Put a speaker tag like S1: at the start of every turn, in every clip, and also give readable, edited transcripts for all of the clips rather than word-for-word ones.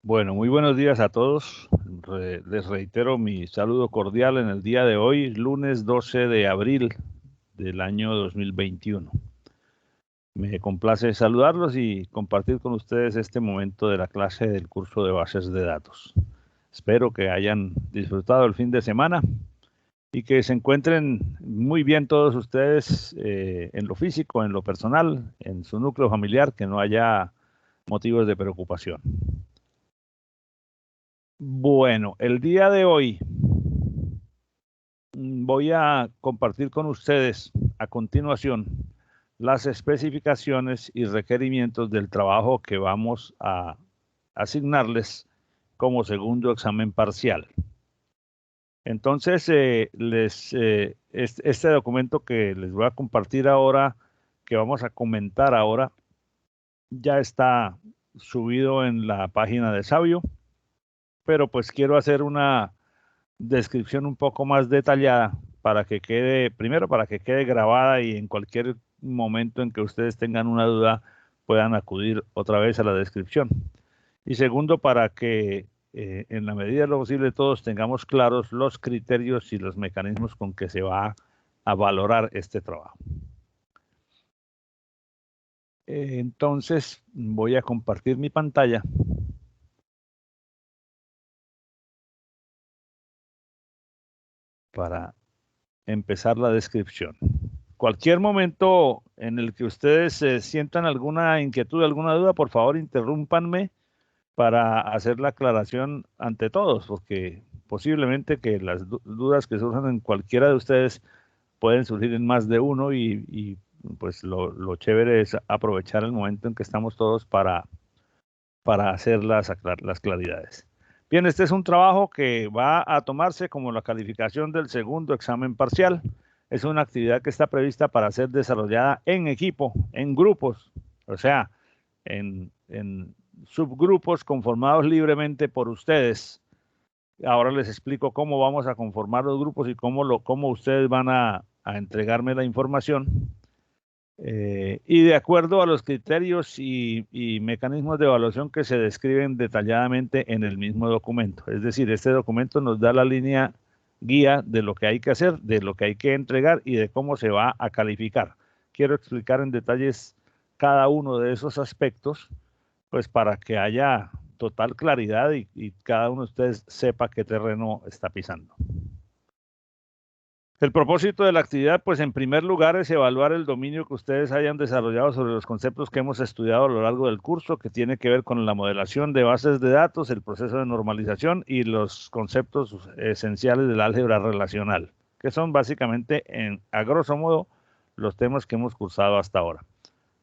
S1: Bueno, muy buenos días a todos. Les reitero mi saludo cordial en el día de hoy, lunes 12 de abril del año 2021. Me complace saludarlos y compartir con ustedes este momento de la clase del curso de bases de datos. Espero que hayan disfrutado el fin de semana y que se encuentren muy bien todos ustedes en lo físico, en lo personal, en su núcleo familiar, que no haya motivos de preocupación. Bueno, el día de hoy voy a compartir con ustedes a continuación las especificaciones y requerimientos del trabajo que vamos a asignarles como segundo examen parcial. Entonces, este documento que les voy a compartir ahora, que vamos a comentar ahora, ya está subido en la página de Sabio, pero pues quiero hacer una descripción un poco más detallada para que quede, primero para que quede grabada y en cualquier momento en que ustedes tengan una duda puedan acudir otra vez a la descripción. Y segundo, para que en la medida de lo posible todos tengamos claros los criterios y los mecanismos con que se va a valorar este trabajo. Entonces voy a compartir mi pantalla para empezar la descripción. Cualquier momento en el que ustedes sientan alguna inquietud, alguna duda, por favor interrúmpanme para hacer la aclaración ante todos, porque posiblemente que las dudas que surjan en cualquiera de ustedes pueden surgir en más de uno y pues lo chévere es aprovechar el momento en que estamos todos para hacer las claridades. Bien, este es un trabajo que va a tomarse como la calificación del segundo examen parcial. Es una actividad que está prevista para ser desarrollada en equipo, en grupos, o sea, en subgrupos conformados libremente por ustedes. Ahora les explico cómo vamos a conformar los grupos y cómo ustedes van a entregarme la información. Y de acuerdo a los criterios y mecanismos de evaluación que se describen detalladamente en el mismo documento. Es decir, este documento nos da la línea guía de lo que hay que hacer, de lo que hay que entregar y de cómo se va a calificar. Quiero explicar en detalles cada uno de esos aspectos, pues para que haya total claridad y cada uno de ustedes sepa qué terreno está pisando. El propósito de la actividad, pues en primer lugar, es evaluar el dominio que ustedes hayan desarrollado sobre los conceptos que hemos estudiado a lo largo del curso, que tiene que ver con la modelación de bases de datos, el proceso de normalización y los conceptos esenciales del álgebra relacional, que son básicamente, a grosso modo, los temas que hemos cursado hasta ahora.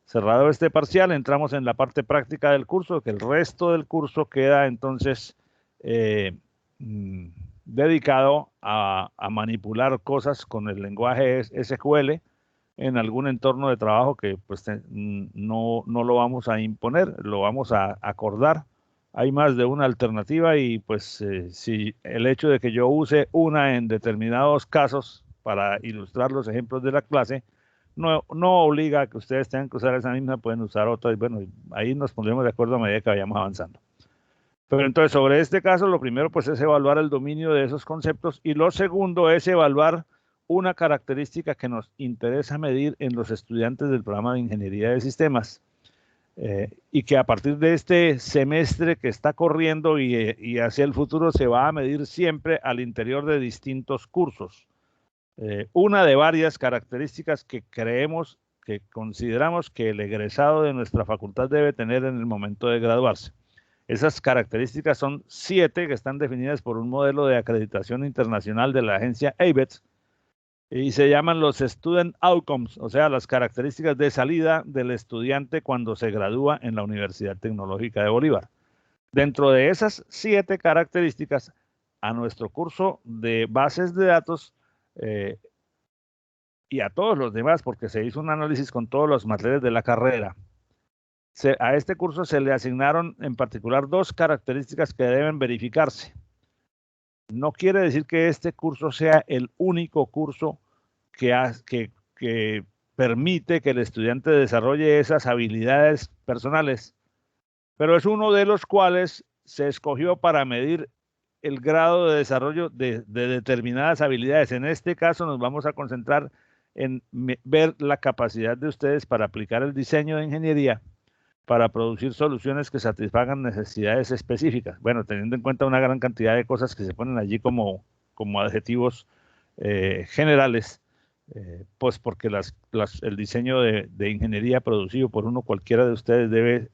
S1: Cerrado este parcial, entramos en la parte práctica del curso, que el resto del curso queda entonces dedicado a manipular cosas con el lenguaje SQL en algún entorno de trabajo que pues no lo vamos a imponer, lo vamos a acordar. Hay más de una alternativa y pues si el hecho de que yo use una en determinados casos para ilustrar los ejemplos de la clase, no obliga a que ustedes tengan que usar esa misma, pueden usar otra y bueno, ahí nos pondremos de acuerdo a medida que vayamos avanzando. Pero entonces, sobre este caso, lo primero pues es evaluar el dominio de esos conceptos y lo segundo es evaluar una característica que nos interesa medir en los estudiantes del programa de Ingeniería de Sistemas y que a partir de este semestre que está corriendo y hacia el futuro se va a medir siempre al interior de distintos cursos. Una de varias características que consideramos que el egresado de nuestra facultad debe tener en el momento de graduarse. Esas características son 7 que están definidas por un modelo de acreditación internacional de la agencia ABET y se llaman los Student Outcomes, o sea, las características de salida del estudiante cuando se gradúa en la Universidad Tecnológica de Bolívar. Dentro de esas 7 características, a nuestro curso de bases de datos y a todos los demás, porque se hizo un análisis con todos los materiales de la carrera, a este curso se le asignaron en particular 2 características que deben verificarse. No quiere decir que este curso sea el único curso que permite que el estudiante desarrolle esas habilidades personales, pero es uno de los cuales se escogió para medir el grado de desarrollo de determinadas habilidades. En este caso nos vamos a concentrar en ver la capacidad de ustedes para aplicar el diseño de ingeniería para producir soluciones que satisfagan necesidades específicas. Bueno, teniendo en cuenta una gran cantidad de cosas que se ponen allí como adjetivos generales, pues porque el diseño de ingeniería producido por uno cualquiera de ustedes deben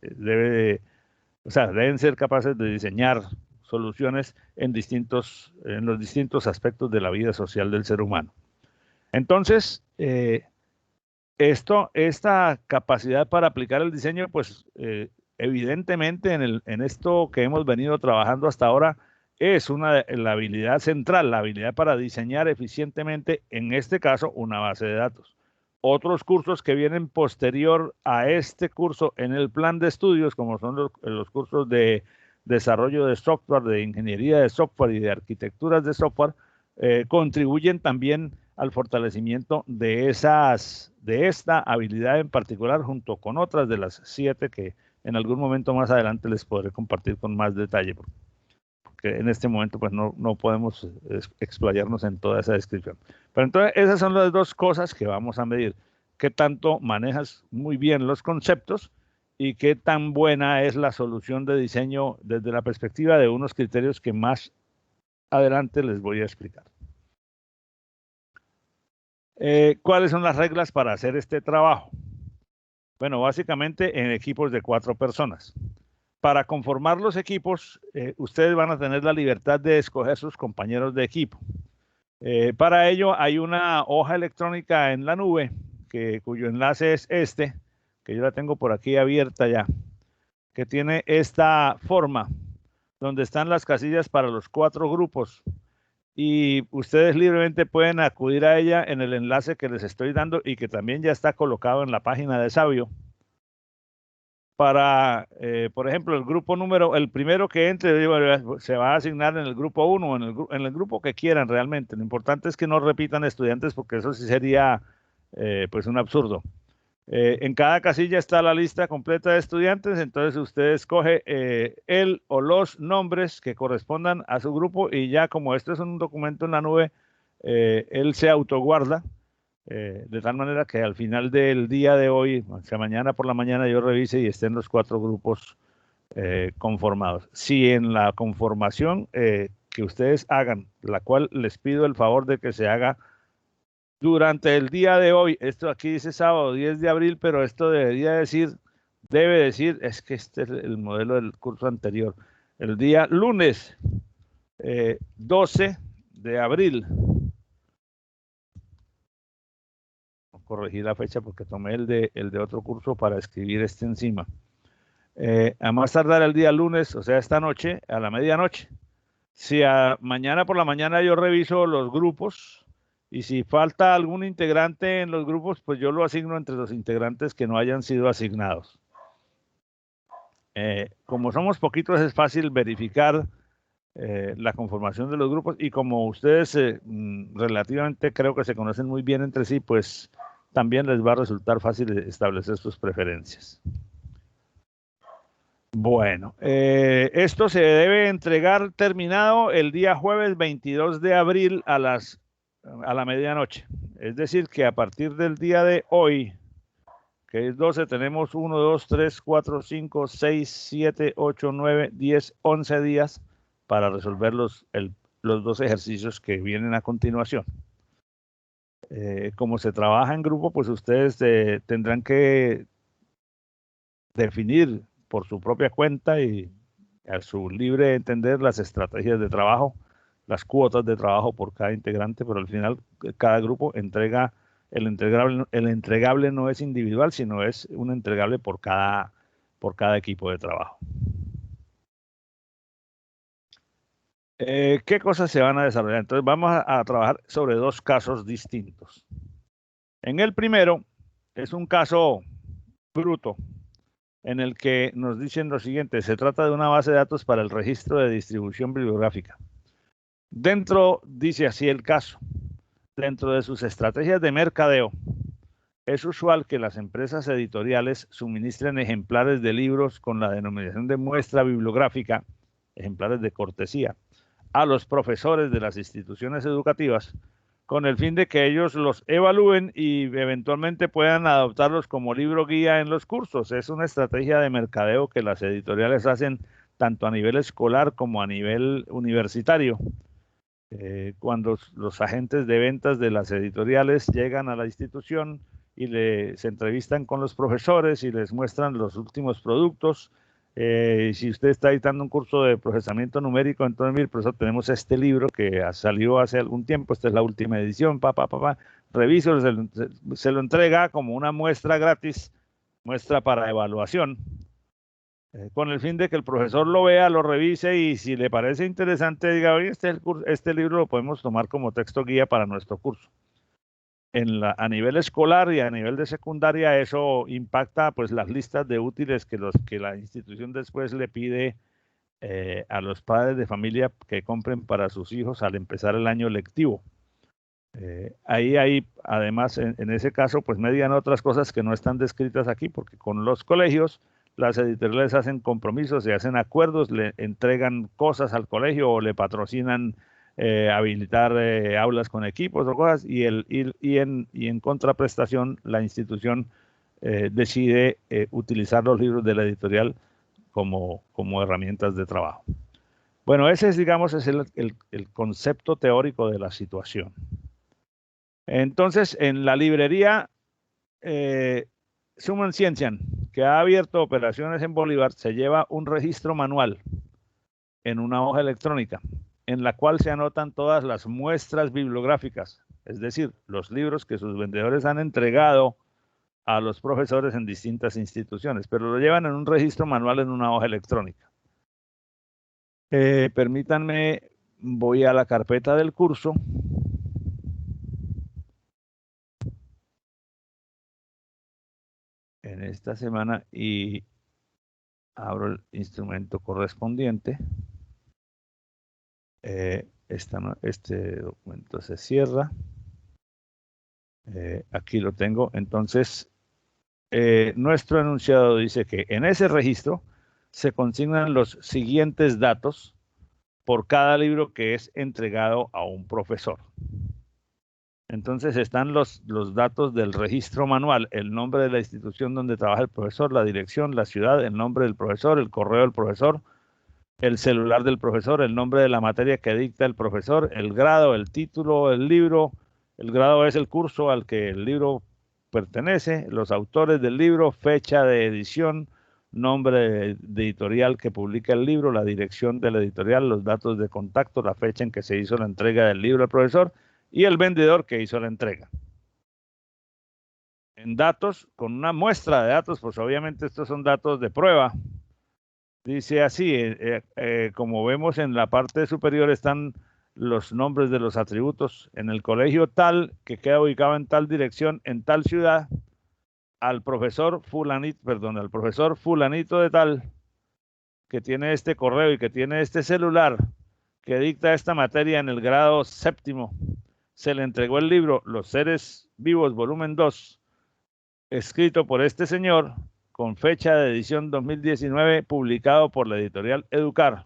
S1: ser capaces de diseñar soluciones en los distintos aspectos de la vida social del ser humano. Entonces, esta capacidad para aplicar el diseño, pues evidentemente en esto que hemos venido trabajando hasta ahora, es la habilidad central, la habilidad para diseñar eficientemente, en este caso, una base de datos. Otros cursos que vienen posterior a este curso en el plan de estudios, como son los cursos de desarrollo de software, de ingeniería de software y de arquitecturas de software, contribuyen también al fortalecimiento de esta habilidad en particular, junto con otras de las 7 que en algún momento más adelante les podré compartir con más detalle, porque en este momento pues no podemos explayarnos en toda esa descripción. Pero entonces esas son las dos cosas que vamos a medir: qué tanto manejas muy bien los conceptos y qué tan buena es la solución de diseño desde la perspectiva de unos criterios que más adelante les voy a explicar. ¿Cuáles son las reglas para hacer este trabajo? Bueno, básicamente en equipos de 4 personas. Para conformar los equipos, ustedes van a tener la libertad de escoger sus compañeros de equipo. Para ello hay una hoja electrónica en la nube, cuyo enlace es que yo la tengo por aquí abierta ya, que tiene esta forma, donde están las casillas para los 4 grupos. Y ustedes libremente pueden acudir a ella en el enlace que les estoy dando y que también ya está colocado en la página de Sabio. Para, por ejemplo, el primero que entre se va a asignar en el grupo 1 o en el grupo que quieran realmente. Lo importante es que no repitan estudiantes, porque eso sí sería pues un absurdo. En cada casilla está la lista completa de estudiantes, entonces usted escoge el o los nombres que correspondan a su grupo, y ya como esto es un documento en la nube, él se autoguarda, de tal manera que al final del día de hoy, o sea, mañana por la mañana, yo revise y estén los 4 grupos conformados. Si en la conformación que ustedes hagan, la cual les pido el favor de que se haga durante el día de hoy, esto aquí dice sábado 10 de abril, pero esto debe decir, es que este es el modelo del curso anterior, el día lunes 12 de abril. Corregí la fecha porque tomé el de otro curso para escribir este encima. A más tardar el día lunes, o sea, esta noche, a la medianoche. Si mañana por la mañana yo reviso los grupos, y si falta algún integrante en los grupos, pues yo lo asigno entre los integrantes que no hayan sido asignados. Como somos poquitos, es fácil verificar la conformación de los grupos, y como ustedes relativamente creo que se conocen muy bien entre sí, pues también les va a resultar fácil establecer sus preferencias. Bueno, esto se debe entregar terminado el día jueves 22 de abril a la medianoche. Es decir, que a partir del día de hoy, que es 12, tenemos 1, 2, 3, 4, 5, 6, 7, 8, 9, 10, 11 días para resolver los 2 ejercicios que vienen a continuación. Como se trabaja en grupo, pues ustedes tendrán que definir por su propia cuenta y a su libre entender las estrategias de trabajo, las cuotas de trabajo por cada integrante, pero al final cada grupo entrega el entregable no es individual, sino es un entregable por cada equipo de trabajo. ¿Qué cosas se van a desarrollar? Entonces vamos a trabajar sobre 2 casos distintos. En el primero es un caso bruto, en el que nos dicen lo siguiente: se trata de una base de datos para el registro de distribución bibliográfica. Dice así el caso: dentro de sus estrategias de mercadeo, es usual que las empresas editoriales suministren ejemplares de libros con la denominación de muestra bibliográfica ejemplares de cortesía, a los profesores de las instituciones educativas, con el fin de que ellos los evalúen y eventualmente puedan adoptarlos como libro guía en los cursos. Es una estrategia de mercadeo que las editoriales hacen tanto a nivel escolar como a nivel universitario. Cuando los agentes de ventas de las editoriales llegan a la institución y se entrevistan con los profesores y les muestran los últimos productos. Si usted está dictando un curso de procesamiento numérico, entonces, mire, profesor, tenemos este libro que salió hace algún tiempo, esta es la última edición, reviso, se lo entrega como una muestra gratis, muestra para evaluación, con el fin de que el profesor lo vea, lo revise y si le parece interesante, diga, oye, este libro lo podemos tomar como texto guía para nuestro curso. A nivel escolar y a nivel de secundaria, eso impacta pues las listas de útiles que la institución después le pide a los padres de familia que compren para sus hijos al empezar el año lectivo. Ahí hay, además, en ese caso, pues median otras cosas que no están descritas aquí, porque con los colegios, las editoriales hacen compromisos, se hacen acuerdos, le entregan cosas al colegio o le patrocinan habilitar aulas con equipos o cosas, y en contraprestación la institución decide utilizar los libros de la editorial como herramientas de trabajo. Bueno, ese es, digamos, es el concepto teórico de la situación. Entonces, en la librería Suman Ciencian, que ha abierto operaciones en Bolívar, se lleva un registro manual en una hoja electrónica, en la cual se anotan todas las muestras bibliográficas, es decir, los libros que sus vendedores han entregado a los profesores en distintas instituciones, pero lo llevan en un registro manual en una hoja electrónica. Permítanme, voy a la carpeta del curso. En esta semana y abro el instrumento correspondiente. Este documento se cierra. Aquí lo tengo. Entonces, nuestro enunciado dice que en ese registro se consignan los siguientes datos por cada libro que es entregado a un profesor. Entonces están los datos del registro manual, el nombre de la institución donde trabaja el profesor, la dirección, la ciudad, el nombre del profesor, el correo del profesor, el celular del profesor, el nombre de la materia que dicta el profesor, el grado, el título, el libro. El grado es el curso al que el libro pertenece, los autores del libro, fecha de edición, nombre de editorial que publica el libro, la dirección de la editorial, los datos de contacto, la fecha en que se hizo la entrega del libro al profesor y el vendedor que hizo la entrega. En datos, con una muestra de datos, pues obviamente estos son datos de prueba. Dice así, como vemos en la parte superior están los nombres de los atributos. En el colegio tal, que queda ubicado en tal dirección, en tal ciudad, al profesor fulanito de tal, que tiene este correo y que tiene este celular, que dicta esta materia en el grado séptimo, se le entregó el libro Los Seres Vivos, volumen 2, escrito por este señor, con fecha de edición 2019, publicado por la editorial Educar.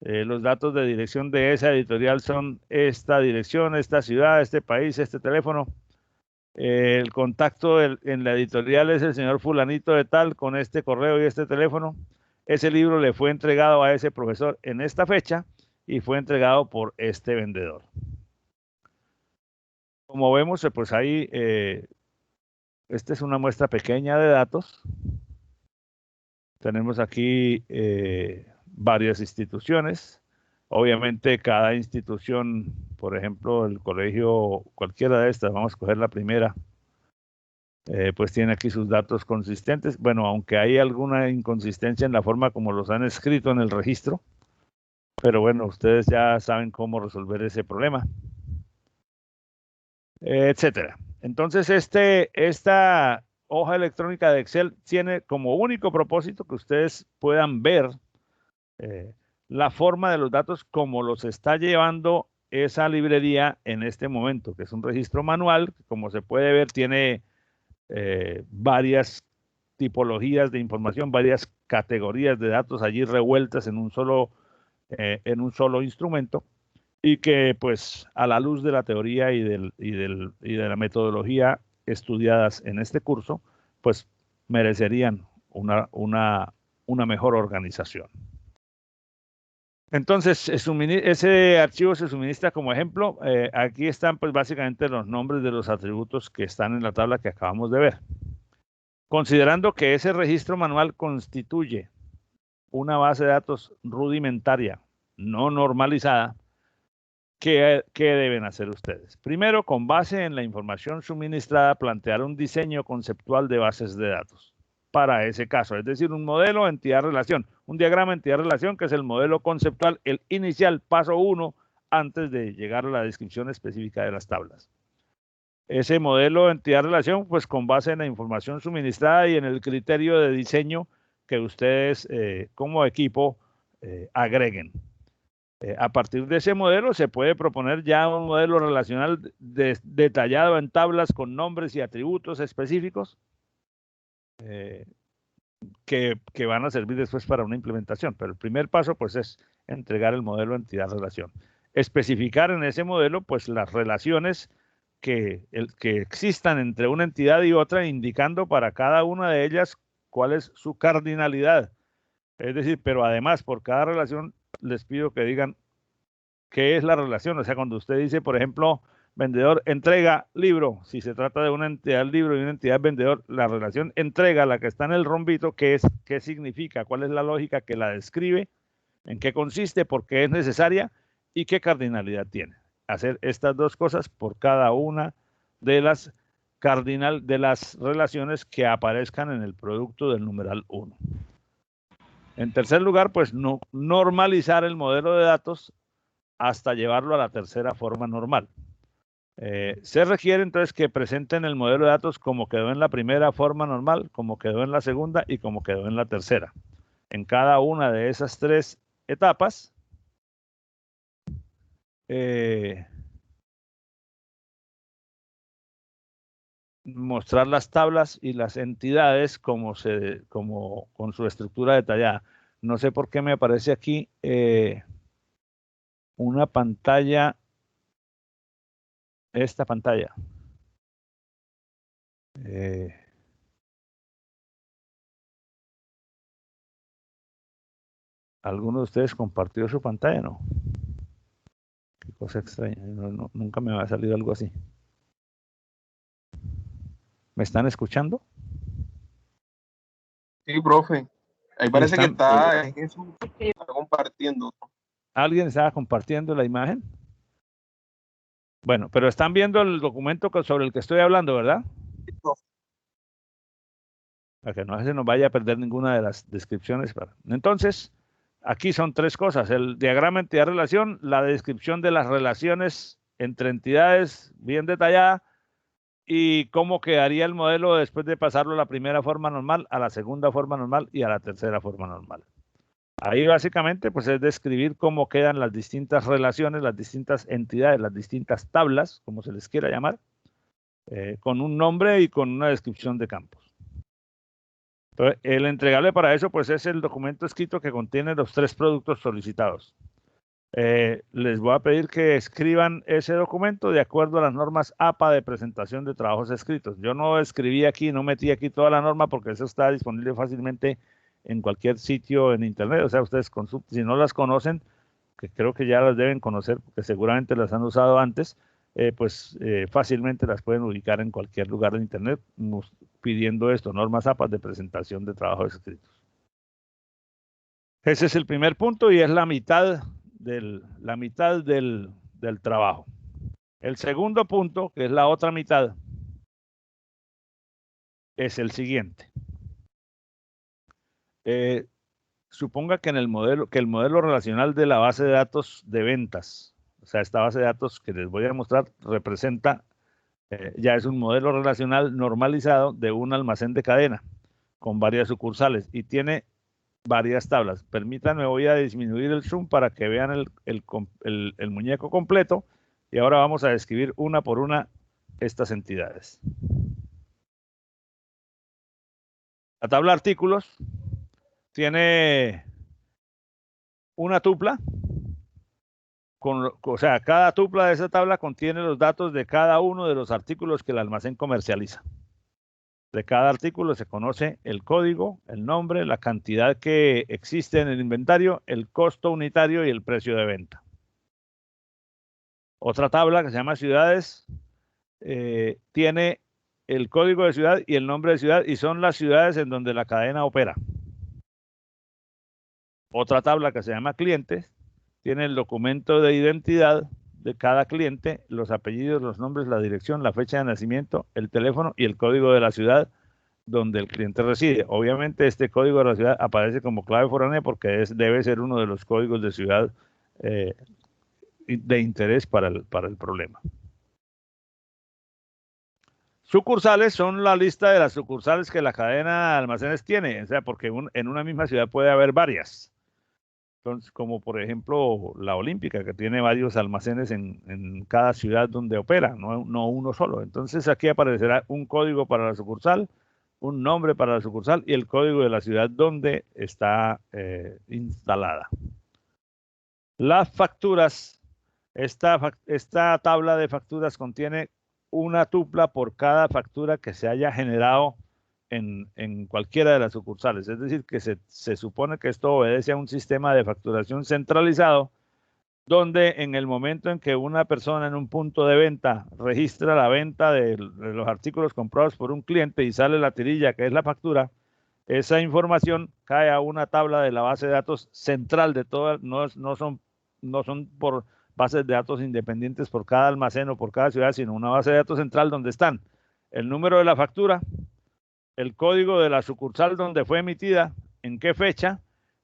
S1: Los datos de dirección de esa editorial son esta dirección, esta ciudad, este país, este teléfono. El contacto en la editorial es el señor fulanito de tal, con este correo y este teléfono. Ese libro le fue entregado a ese profesor en esta fecha y fue entregado por este vendedor. Como vemos, pues ahí, esta es una muestra pequeña de datos. Tenemos aquí varias instituciones. Obviamente cada institución, por ejemplo, el colegio, cualquiera de estas, vamos a escoger la primera, pues tiene aquí sus datos consistentes. Bueno, aunque hay alguna inconsistencia en la forma como los han escrito en el registro, pero bueno, ustedes ya saben cómo resolver ese problema, etcétera. Entonces, esta hoja electrónica de Excel tiene como único propósito que ustedes puedan ver la forma de los datos como los está llevando esa librería en este momento, que es un registro manual, que como se puede ver tiene varias tipologías de información, varias categorías de datos allí revueltas en un solo en un solo instrumento, y que pues a la luz de la teoría y de la metodología estudiadas en este curso, pues merecerían una mejor organización. Entonces, ese archivo se suministra como ejemplo. Aquí están pues básicamente los nombres de los atributos que están en la tabla que acabamos de ver. Considerando que ese registro manual constituye una base de datos rudimentaria, no normalizada, ¿qué deben hacer ustedes? Primero, con base en la información suministrada, plantear un diseño conceptual de bases de datos para ese caso, es decir, un modelo entidad-relación, un diagrama entidad-relación que es el modelo conceptual, el inicial, paso 1, antes de llegar a la descripción específica de las tablas. Ese modelo entidad-relación, pues con base en la información suministrada y en el criterio de diseño que ustedes como equipo agreguen. A partir de ese modelo se puede proponer ya un modelo relacional detallado en tablas con nombres y atributos específicos que van a servir después para una implementación. Pero el primer paso pues es entregar el modelo entidad-relación. Especificar en ese modelo pues las relaciones que existan entre una entidad y otra, indicando para cada una de ellas cuál es su cardinalidad. Es decir, pero además por cada relación les pido que digan qué es la relación. O sea, cuando usted dice, por ejemplo, vendedor entrega libro, si se trata de una entidad libro y una entidad vendedor, la relación entrega, la que está en el rombito, ¿qué significa? ¿Cuál es la lógica que la describe? ¿En qué consiste? ¿Por qué es necesaria? ¿Y qué cardinalidad tiene? Hacer estas dos cosas por cada una de las relaciones que aparezcan en el producto del numeral 1. En tercer lugar, pues no normalizar el modelo de datos hasta llevarlo a la tercera forma normal. Se requiere entonces que presenten el modelo de datos como quedó en la primera forma normal, como quedó en la segunda y como quedó en la tercera. En cada una de esas tres etapas, mostrar las tablas y las entidades como con su estructura detallada. No sé por qué me aparece aquí una pantalla, esta pantalla. ¿Alguno de ustedes compartió su pantalla? No. Qué cosa extraña. Nunca me ha salido algo así. ¿Me están escuchando?
S2: Sí, profe. Ahí parece que está compartiendo.
S1: ¿Alguien estaba compartiendo la imagen? Bueno, pero están viendo el documento sobre el que estoy hablando, ¿verdad? Para que no se nos vaya a perder ninguna de las descripciones. Entonces, aquí son tres cosas: el diagrama entidad-relación, la descripción de las relaciones entre entidades bien detallada y cómo quedaría el modelo después de pasarlo a la primera forma normal, a la segunda forma normal y a la tercera forma normal. Ahí básicamente pues es describir cómo quedan las distintas relaciones, las distintas entidades, las distintas tablas, como se les quiera llamar, con un nombre y con una descripción de campos. Entonces, el entregable para eso pues es el documento escrito que contiene los tres productos solicitados. Les voy a pedir que escriban ese documento de acuerdo a las normas APA de presentación de trabajos escritos. Yo no escribí aquí, no metí aquí toda la norma porque eso está disponible fácilmente en cualquier sitio en internet. O sea, ustedes consulten, si no las conocen, que creo que ya las deben conocer porque seguramente las han usado antes, fácilmente las pueden ubicar en cualquier lugar de internet pidiendo esto, normas APA de presentación de trabajos escritos. Ese es el primer punto y es la mitad del trabajo. El segundo punto, que es la otra mitad, es el siguiente. Suponga que el modelo relacional de la base de datos de ventas, o sea, esta base de datos que les voy a mostrar representa, ya es un modelo relacional normalizado de un almacén de cadena con varias sucursales y tiene varias tablas. Permítanme, voy a disminuir el zoom para que vean el muñeco completo y ahora vamos a describir una por una estas entidades. La tabla artículos tiene una tupla, o sea, cada tupla de esa tabla contiene los datos de cada uno de los artículos que el almacén comercializa. De cada artículo se conoce el código, el nombre, la cantidad que existe en el inventario, el costo unitario y el precio de venta. Otra tabla que se llama ciudades tiene el código de ciudad y el nombre de ciudad y son las ciudades en donde la cadena opera. Otra tabla que se llama clientes tiene el documento de identidad de cada cliente, los apellidos, los nombres, la dirección, la fecha de nacimiento, el teléfono y el código de la ciudad donde el cliente reside. Obviamente este código de la ciudad aparece como clave foránea porque debe ser uno de los códigos de ciudad de interés para el problema. Sucursales son la lista de las sucursales que la cadena de almacenes tiene, o sea, porque en una misma ciudad puede haber varias. Entonces, como por ejemplo la Olímpica, que tiene varios almacenes en cada ciudad donde opera, no uno solo. Entonces aquí aparecerá un código para la sucursal, un nombre para la sucursal y el código de la ciudad donde está instalada. Las facturas, esta tabla de facturas contiene una tupla por cada factura que se haya generado en cualquiera de las sucursales. Es decir, que se supone que esto obedece a un sistema de facturación centralizado, donde en el momento en que una persona en un punto de venta registra la venta de los artículos comprados por un cliente y sale la tirilla, que es la factura, esa información cae a una tabla de la base de datos central de todas, no son por bases de datos independientes por cada almacén o por cada ciudad, sino una base de datos central donde están el número de la factura, el código de la sucursal donde fue emitida, en qué fecha,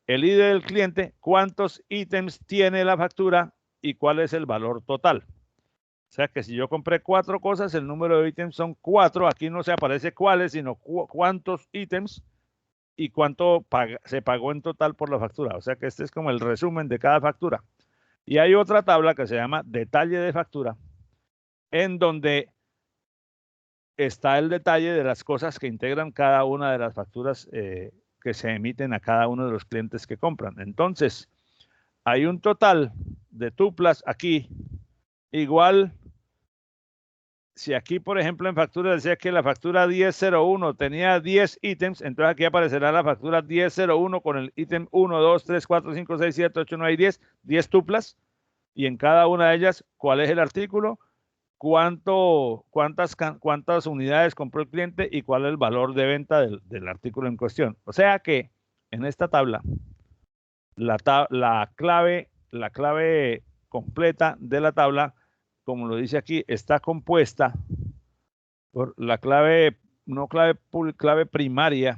S1: el ID del cliente, cuántos ítems tiene la factura y cuál es el valor total. O sea que si yo compré 4 cosas, el número de ítems son 4. Aquí no se aparece cuáles, sino cuántos ítems y cuánto se pagó en total por la factura. O sea que este es como el resumen de cada factura. Y hay otra tabla que se llama detalle de factura, en donde está el detalle de las cosas que integran cada una de las facturas que se emiten a cada uno de los clientes que compran. Entonces, hay un total de tuplas aquí, igual, si aquí, por ejemplo, en factura decía que la factura 1001 tenía 10 ítems, entonces aquí aparecerá la factura 1001 con el ítem 1, 2, 3, 4, 5, 6, 7, 8, 9 y 10 tuplas, y en cada una de ellas, ¿cuál es el artículo? Cuántas unidades compró el cliente y cuál es el valor de venta del artículo en cuestión. O sea que en esta tabla, la clave completa de la tabla, como lo dice aquí, está compuesta por la clave primaria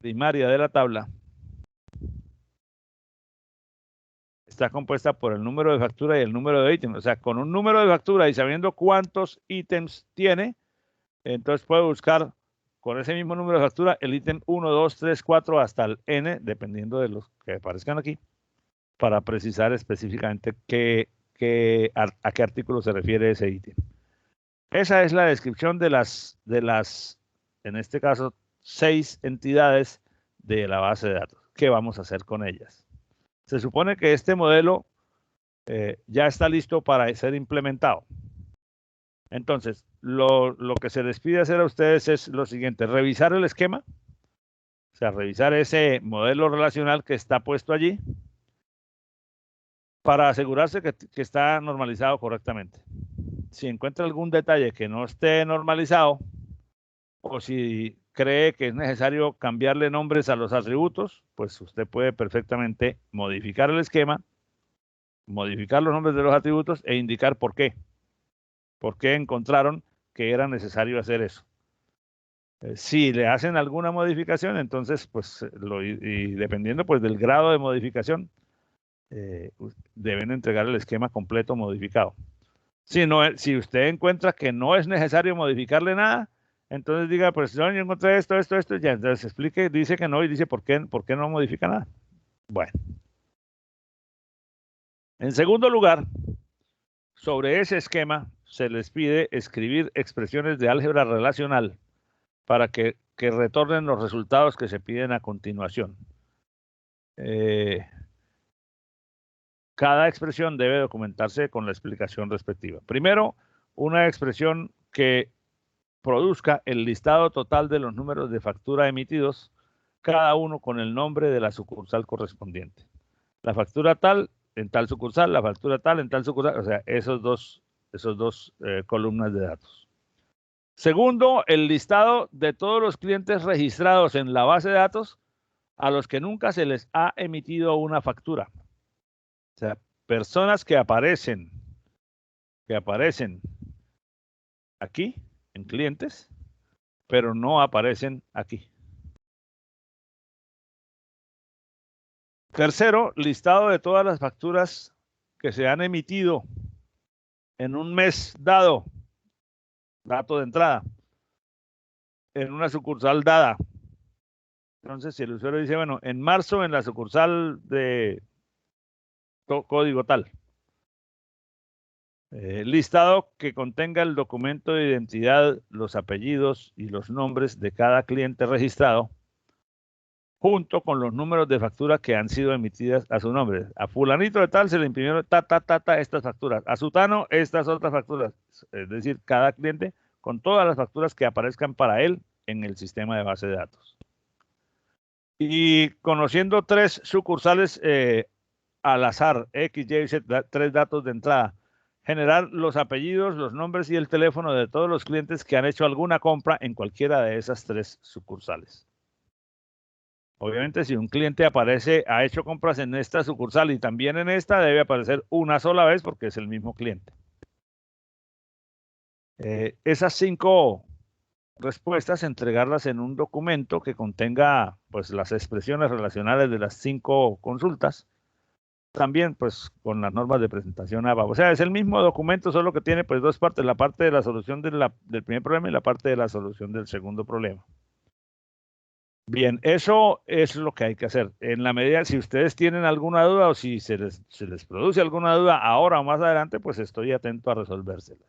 S1: de la tabla. Está compuesta por el número de factura y el número de ítems. O sea, con un número de factura y sabiendo cuántos ítems tiene, entonces puedo buscar con ese mismo número de factura el ítem 1, 2, 3, 4 hasta el N, dependiendo de los que aparezcan aquí, para precisar específicamente a qué artículo se refiere ese ítem. Esa es la descripción de las, en este caso, 6 entidades de la base de datos. ¿Qué vamos a hacer con ellas? Se supone que este modelo ya está listo para ser implementado. Entonces, lo que se les pide hacer a ustedes es lo siguiente: revisar el esquema, o sea, revisar ese modelo relacional que está puesto allí para asegurarse que está normalizado correctamente. Si encuentra algún detalle que no esté normalizado o si cree que es necesario cambiarle nombres a los atributos, pues usted puede perfectamente modificar el esquema, modificar los nombres de los atributos e indicar por qué. ¿Por qué encontraron que era necesario hacer eso? Si le hacen alguna modificación, entonces, pues, y dependiendo pues del grado de modificación, deben entregar el esquema completo modificado. Si usted encuentra que no es necesario modificarle nada, entonces diga, pues yo encontré esto, ya, entonces explique, dice que no y dice por qué no modifica nada. Bueno. En segundo lugar, sobre ese esquema se les pide escribir expresiones de álgebra relacional para que retornen los resultados que se piden a continuación. cada expresión debe documentarse con la explicación respectiva. Primero, una expresión que produzca el listado total de los números de factura emitidos, cada uno con el nombre de la sucursal correspondiente. La factura tal en tal sucursal, la factura tal en tal sucursal, o sea, esos dos columnas de datos. Segundo, el listado de todos los clientes registrados en la base de datos a los que nunca se les ha emitido una factura. O sea, personas que aparecen aquí en clientes, pero no aparecen aquí. Tercero, listado de todas las facturas que se han emitido en un mes dado, dato de entrada, en una sucursal dada. Entonces, si el usuario dice, bueno, en marzo en la sucursal de código tal, listado que contenga el documento de identidad, los apellidos y los nombres de cada cliente registrado, junto con los números de factura que han sido emitidas a su nombre. A fulanito de tal se le imprimieron estas facturas. A sutano estas otras facturas. Es decir, cada cliente con todas las facturas que aparezcan para él en el sistema de base de datos. Y conociendo 3 sucursales al azar, X, Y, Z, 3 datos de entrada, generar los apellidos, los nombres y el teléfono de todos los clientes que han hecho alguna compra en cualquiera de esas 3 sucursales. Obviamente, si un cliente ha hecho compras en esta sucursal y también en esta, debe aparecer una sola vez porque es el mismo cliente. Esas 5 respuestas, entregarlas en un documento que contenga pues, las expresiones relacionales de las 5 consultas, también pues con las normas de presentación ABAP. O sea, es el mismo documento, solo que tiene pues 2 partes, la parte de la solución del primer problema y la parte de la solución del segundo problema. Bien, eso es lo que hay que hacer. En la medida, si ustedes tienen alguna duda o si se les produce alguna duda ahora o más adelante, pues estoy atento a resolvérselas.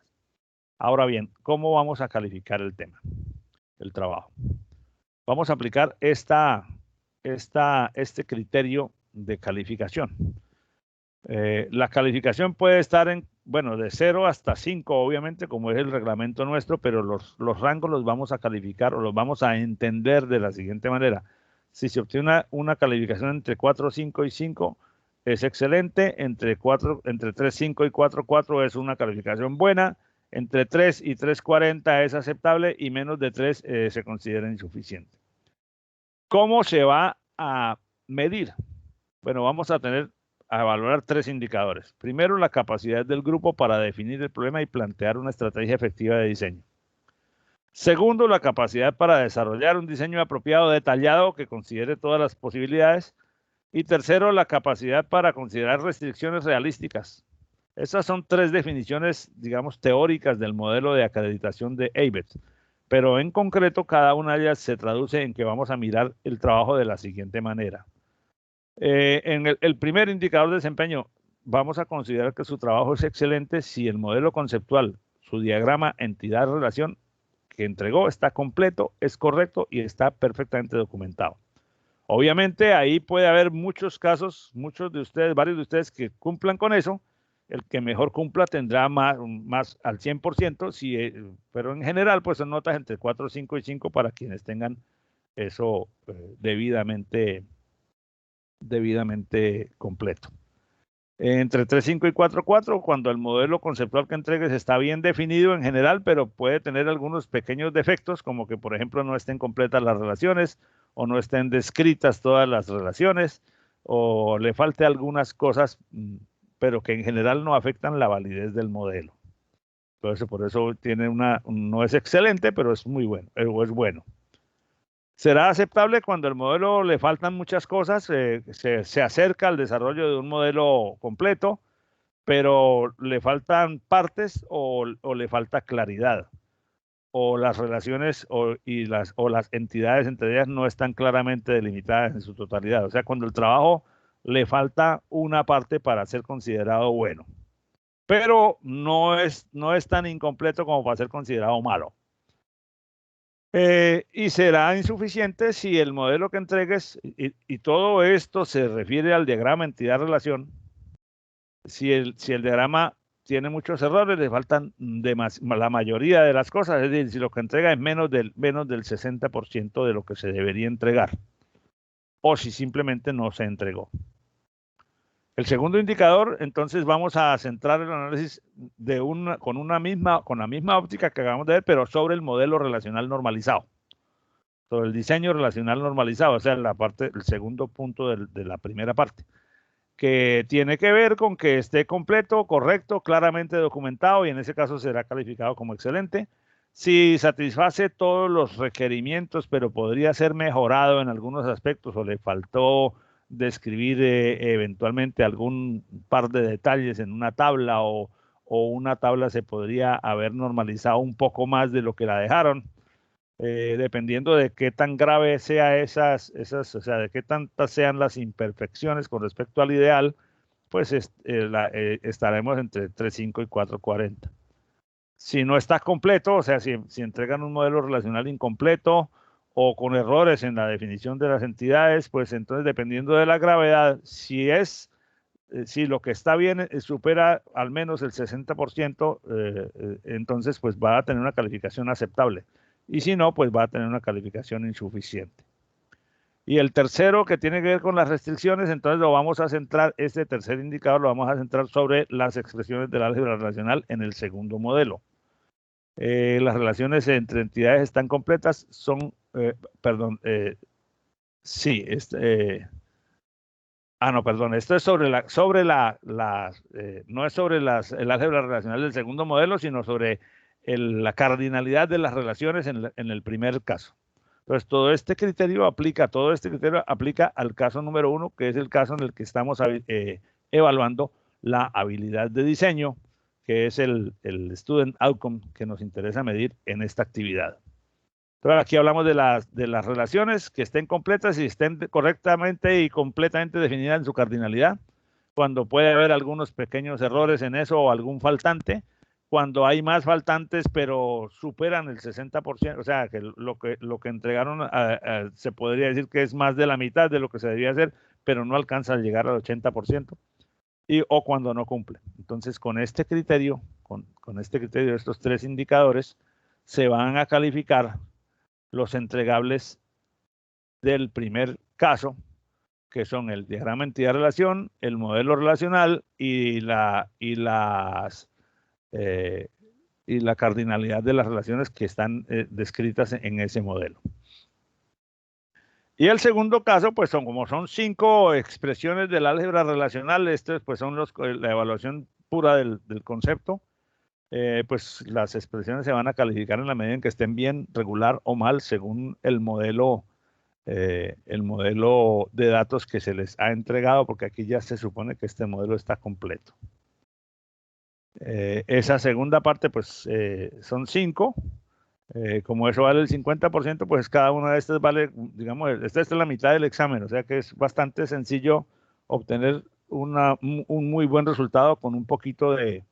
S1: Ahora bien, ¿cómo vamos a calificar el tema, el trabajo? Vamos a aplicar este criterio de calificación. La calificación puede estar de 0 hasta 5, obviamente, como es el reglamento nuestro, pero los rangos los vamos a calificar o los vamos a entender de la siguiente manera. Si se obtiene una calificación entre 4, 5 y 5, es excelente. Entre 3, 5 y 4, 4 es una calificación buena. Entre 3 y 3.40 es aceptable y menos de 3 se considera insuficiente. ¿Cómo se va a medir? Bueno, vamos a valorar 3 indicadores. Primero, la capacidad del grupo para definir el problema y plantear una estrategia efectiva de diseño. Segundo, la capacidad para desarrollar un diseño apropiado, detallado, que considere todas las posibilidades. Y tercero, la capacidad para considerar restricciones realísticas. Esas son 3 definiciones, digamos, teóricas del modelo de acreditación de ABET. Pero en concreto, cada una de ellas se traduce en que vamos a mirar el trabajo de la siguiente manera. En el primer indicador de desempeño, vamos a considerar que su trabajo es excelente si el modelo conceptual, su diagrama entidad-relación que entregó está completo, es correcto y está perfectamente documentado. Obviamente ahí puede haber muchos casos, varios de ustedes que cumplan con eso. El que mejor cumpla tendrá más al 100%, pero en general pues son notas entre 4, 5 y 5 para quienes tengan eso debidamente completo. Entre 3, 5 y 4, 4, cuando el modelo conceptual que entregues está bien definido en general, pero puede tener algunos pequeños defectos, como que, por ejemplo, no estén completas las relaciones, o no estén descritas todas las relaciones, o le falte algunas cosas, pero que en general no afectan la validez del modelo. Entonces, por eso no es excelente, pero es muy bueno, o es bueno. Será aceptable cuando el modelo le faltan muchas cosas, se acerca al desarrollo de un modelo completo, pero le faltan partes o le falta claridad, o las relaciones o las entidades entre ellas no están claramente delimitadas en su totalidad. O sea, cuando el trabajo le falta una parte para ser considerado bueno, pero no es tan incompleto como para ser considerado malo. Y será insuficiente si el modelo que entregues, y todo esto se refiere al diagrama entidad-relación, si el diagrama tiene muchos errores, le faltan la mayoría de las cosas, es decir, si lo que entrega es menos del 60% de lo que se debería entregar, o si simplemente no se entregó. El segundo indicador, entonces vamos a centrar el análisis con la misma óptica que acabamos de ver, pero sobre el modelo relacional normalizado, sobre el diseño relacional normalizado, o sea, el segundo punto de la primera parte, que tiene que ver con que esté completo, correcto, claramente documentado, y en ese caso será calificado como excelente. Si satisface todos los requerimientos, pero podría ser mejorado en algunos aspectos o le faltó describir eventualmente algún par de detalles en una tabla, o una tabla se podría haber normalizado un poco más de lo que la dejaron. Dependiendo de qué tan grave sea o sea, de qué tantas sean las imperfecciones con respecto al ideal, pues estaremos entre 3.5 y 4.40. Si no está completo, o sea, si entregan un modelo relacional incompleto o con errores en la definición de las entidades, pues entonces dependiendo de la gravedad, si lo que está bien supera al menos el 60%, entonces pues va a tener una calificación aceptable. Y si no, pues va a tener una calificación insuficiente. Y el tercero, que tiene que ver con las restricciones, entonces lo vamos a centrar, este tercer indicador lo vamos a centrar sobre las expresiones del álgebra relacional en el segundo modelo. Las relaciones entre entidades están completas, sí, no, perdón, esto es no es sobre el álgebra relacional del segundo modelo, sino sobre la cardinalidad de las relaciones en el primer caso. Entonces, todo este criterio aplica al caso número 1, que es el caso en el que estamos evaluando la habilidad de diseño, que es el student outcome que nos interesa medir en esta actividad. Entonces, aquí hablamos de las relaciones que estén completas y estén correctamente y completamente definidas en su cardinalidad. Cuando puede haber algunos pequeños errores en eso o algún faltante, cuando hay más faltantes pero superan el 60%, o sea, que lo que entregaron se podría decir que es más de la mitad de lo que se debía hacer, pero no alcanza a llegar al 80%, o cuando no cumple. Entonces, con este criterio, estos tres indicadores, se van a calificar los entregables del primer caso, que son el diagrama entidad-relación, el modelo relacional y la cardinalidad de las relaciones que están descritas en ese modelo. Y el segundo caso, pues como son 5 expresiones del álgebra relacional, estos pues son la evaluación pura del concepto. Pues las expresiones se van a calificar en la medida en que estén bien, regular o mal, según el modelo de datos que se les ha entregado, porque aquí ya se supone que este modelo está completo. Esa segunda parte, pues son 5. Como eso vale el 50%, pues cada una de estas vale, digamos, esta es la mitad del examen, o sea que es bastante sencillo obtener un muy buen resultado con un poquito de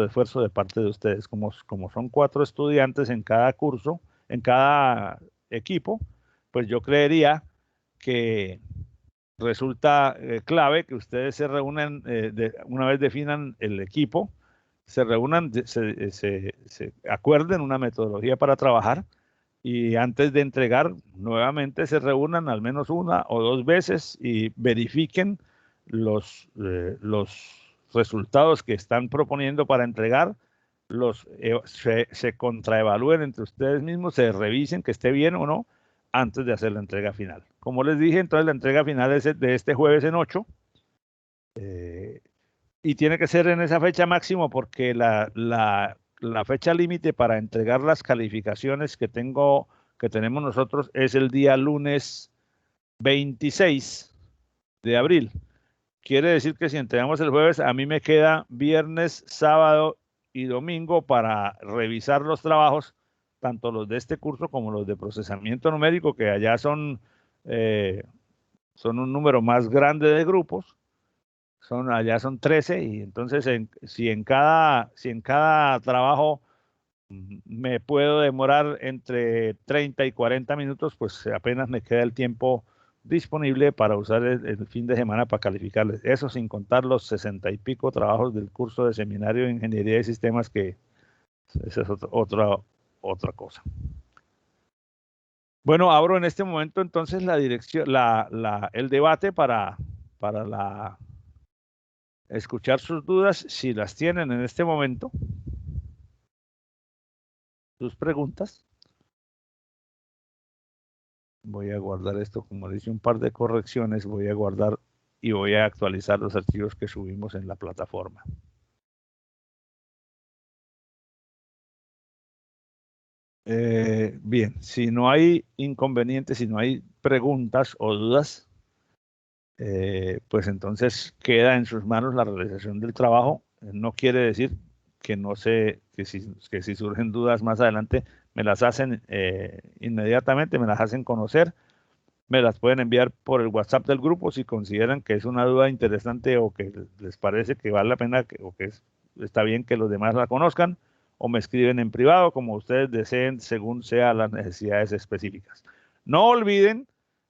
S1: esfuerzo de parte de ustedes. Como son 4 estudiantes en cada curso, en cada equipo, pues yo creería que resulta clave que ustedes se reúnan, una vez definan el equipo, se reúnan, se acuerden una metodología para trabajar, y antes de entregar nuevamente se reúnan al menos 1 o 2 veces y verifiquen los resultados que están proponiendo para entregar, se contraevalúen entre ustedes mismos, se revisen que esté bien o no antes de hacer la entrega final. Como les dije, entonces la entrega final es de este jueves en 8, y tiene que ser en esa fecha máximo, porque la fecha límite para entregar las calificaciones que tenemos nosotros es el día lunes 26 de abril. Quiere decir que si entregamos el jueves, a mí me queda viernes, sábado y domingo para revisar los trabajos, tanto los de este curso como los de procesamiento numérico, que allá son un número más grande de grupos. Allá son 13, y entonces si en cada trabajo me puedo demorar entre 30 y 40 minutos, pues apenas me queda el tiempo disponible para usar el fin de semana para calificarles. Eso sin contar los 60 y pico trabajos del curso de seminario de Ingeniería de Sistemas, que esa es otra cosa. Bueno, abro en este momento entonces la dirección, el debate para escuchar sus dudas, si las tienen en este momento, sus preguntas. Voy a guardar esto, como le hice un par de correcciones, voy a guardar y voy a actualizar los archivos que subimos en la plataforma. Bien, si no hay inconvenientes, si no hay preguntas o dudas, pues entonces queda en sus manos la realización del trabajo. No quiere decir que no sé, que si surgen dudas más adelante, me las hacen inmediatamente, me las hacen conocer, me las pueden enviar por el WhatsApp del grupo si consideran que es una duda interesante o que les parece que vale la pena o que está bien que los demás la conozcan, o me escriben en privado, como ustedes deseen, según sean las necesidades específicas. No olviden,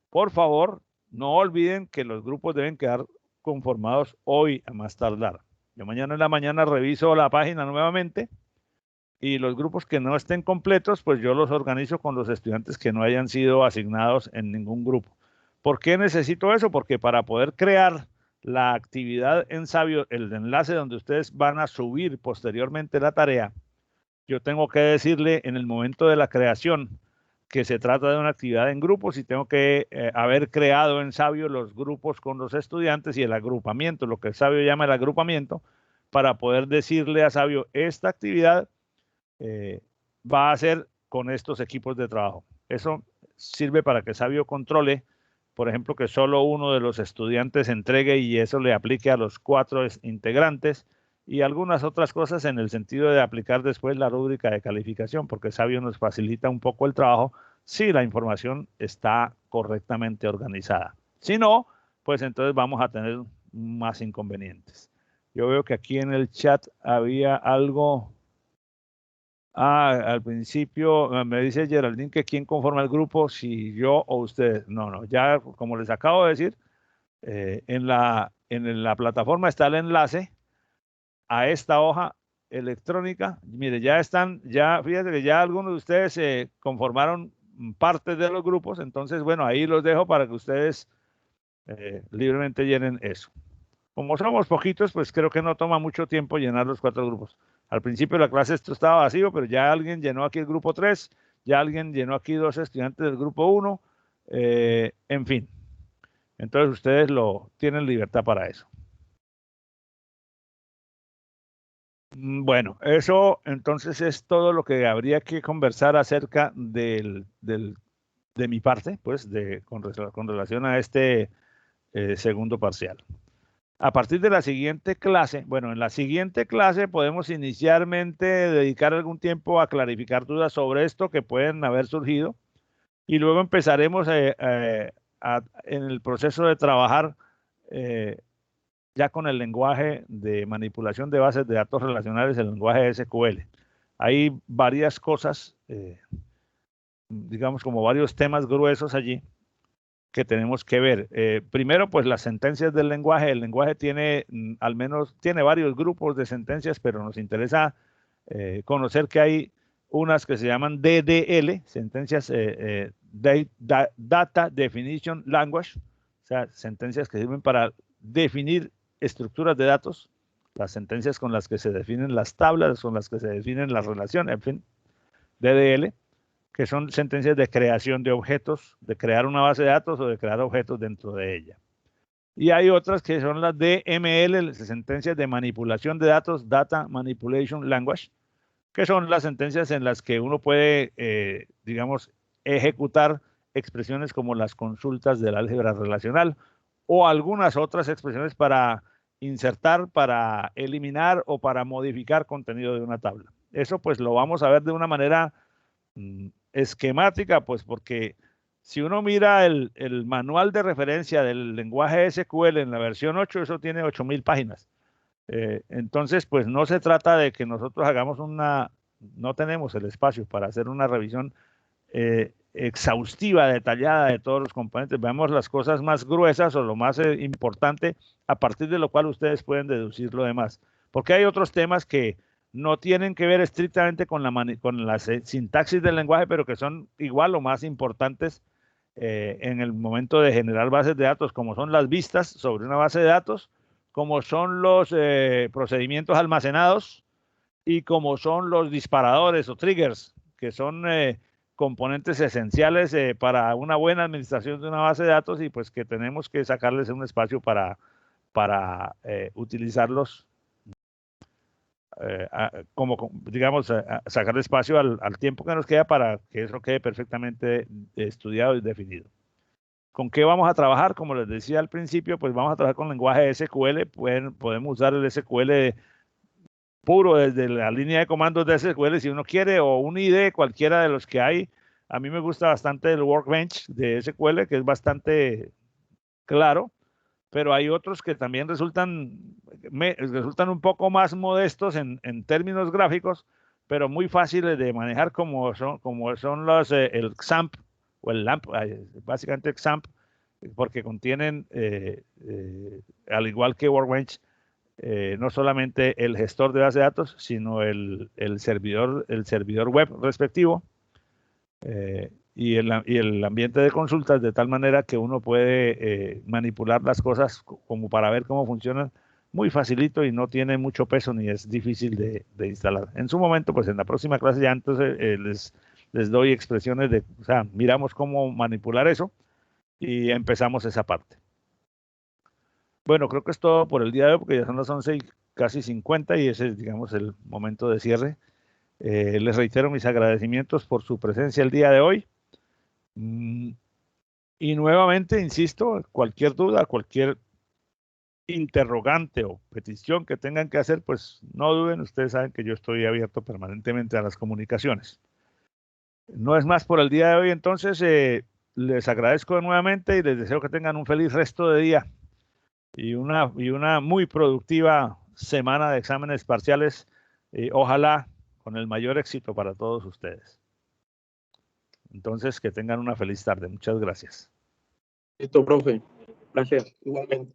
S1: por favor, no olviden que los grupos deben quedar conformados hoy a más tardar. Yo mañana en la mañana reviso la página nuevamente y los grupos que no estén completos, pues yo los organizo con los estudiantes que no hayan sido asignados en ningún grupo. ¿Por qué necesito eso? Porque para poder crear la actividad en Sabio, el enlace donde ustedes van a subir posteriormente la tarea, yo tengo que decirle en el momento de la creación que se trata de una actividad en grupos y tengo que haber creado en Sabio los grupos con los estudiantes y el agrupamiento, lo que Sabio llama el agrupamiento, para poder decirle a Sabio, esta actividad va a ser con estos equipos de trabajo. Eso sirve para que Sabio controle, por ejemplo, que solo uno de los estudiantes entregue y eso le aplique a los 4 integrantes, y algunas otras cosas en el sentido de aplicar después la rúbrica de calificación, porque Sabio nos facilita un poco el trabajo si la información está correctamente organizada. Si no, pues entonces vamos a tener más inconvenientes. Yo veo que aquí en el chat había algo. Al principio me dice Geraldine que quién conforma el grupo, si yo o ustedes. No, ya como les acabo de decir, en la plataforma está el enlace a esta hoja electrónica. Mire, fíjate que ya algunos de ustedes conformaron parte de los grupos, entonces, bueno, ahí los dejo para que ustedes libremente llenen eso. Como somos poquitos, pues creo que no toma mucho tiempo llenar los 4 grupos. Al principio de la clase esto estaba vacío, pero ya alguien llenó aquí el grupo 3, ya alguien llenó aquí 2 estudiantes del grupo 1, en fin. Entonces ustedes tienen libertad para eso. Bueno, eso entonces es todo lo que habría que conversar acerca de mi parte, pues, con relación a este segundo parcial. A partir de la siguiente clase, bueno, en la siguiente clase podemos inicialmente dedicar algún tiempo a clarificar dudas sobre esto que pueden haber surgido y luego empezaremos en el proceso de trabajar ya con el lenguaje de manipulación de bases de datos relacionales, el lenguaje SQL. Hay varias cosas, digamos como varios temas gruesos allí que tenemos que ver. Primero, pues las sentencias del lenguaje. El lenguaje tiene al menos varios grupos de sentencias, pero nos interesa conocer que hay unas que se llaman DDL, sentencias Data Definition Language, o sea, sentencias que sirven para definir estructuras de datos, las sentencias con las que se definen las tablas, con las que se definen las relaciones, en fin, DDL, que son sentencias de creación de objetos, de crear una base de datos o de crear objetos dentro de ella. Y hay otras que son las DML, sentencias de manipulación de datos, Data Manipulation Language, que son las sentencias en las que uno puede, digamos, ejecutar expresiones como las consultas del álgebra relacional o algunas otras expresiones para insertar, para eliminar o para modificar contenido de una tabla. Eso pues lo vamos a ver de una manera esquemática, pues porque si uno mira el manual de referencia del lenguaje SQL en la versión 8, eso tiene 8,000 páginas. Entonces, pues no se trata de que nosotros hagamos una no tenemos el espacio para hacer una revisión exhaustiva, detallada de todos los componentes. Veamos las cosas más gruesas o lo más importante, a partir de lo cual ustedes pueden deducir lo demás. Porque hay otros temas que no tienen que ver estrictamente con la sintaxis del lenguaje, pero que son igual o más importantes en el momento de generar bases de datos, como son las vistas sobre una base de datos, como son los procedimientos almacenados y como son los disparadores o triggers, que son componentes esenciales para una buena administración de una base de datos y pues que tenemos que sacarles un espacio para utilizarlos como digamos, sacar espacio al tiempo que nos queda para que eso quede perfectamente estudiado y definido. ¿Con qué vamos a trabajar? Como les decía al principio, pues vamos a trabajar con lenguaje SQL. Podemos usar el SQL puro desde la línea de comandos de SQL si uno quiere, o un IDE, cualquiera de los que hay. A mí me gusta bastante el Workbench de SQL, que es bastante claro, pero hay otros que también resultan un poco más modestos en términos gráficos, pero muy fáciles de manejar como son los, el XAMPP o el LAMP, básicamente XAMPP, porque contienen, al igual que Workbench, no solamente el gestor de base de datos, sino el servidor web respectivo y el ambiente de consultas, de tal manera que uno puede manipular las cosas como para ver cómo funcionan muy facilito y no tiene mucho peso ni es difícil de instalar. En su momento, pues en la próxima clase ya entonces les doy expresiones de, o sea, miramos cómo manipular eso y empezamos esa parte. Bueno, creo que es todo por el día de hoy, porque ya son las 11 y casi 50 y ese es, digamos, el momento de cierre. Les reitero mis agradecimientos por su presencia el día de hoy. Y nuevamente, insisto, cualquier duda, cualquier interrogante o petición que tengan que hacer, pues no duden, ustedes saben que yo estoy abierto permanentemente a las comunicaciones. No es más por el día de hoy, entonces les agradezco nuevamente y les deseo que tengan un feliz resto de día y una muy productiva semana de exámenes parciales, ojalá con el mayor éxito para todos ustedes. Entonces, que tengan una feliz tarde. Muchas gracias.
S3: Listo, profe. Gracias, igualmente.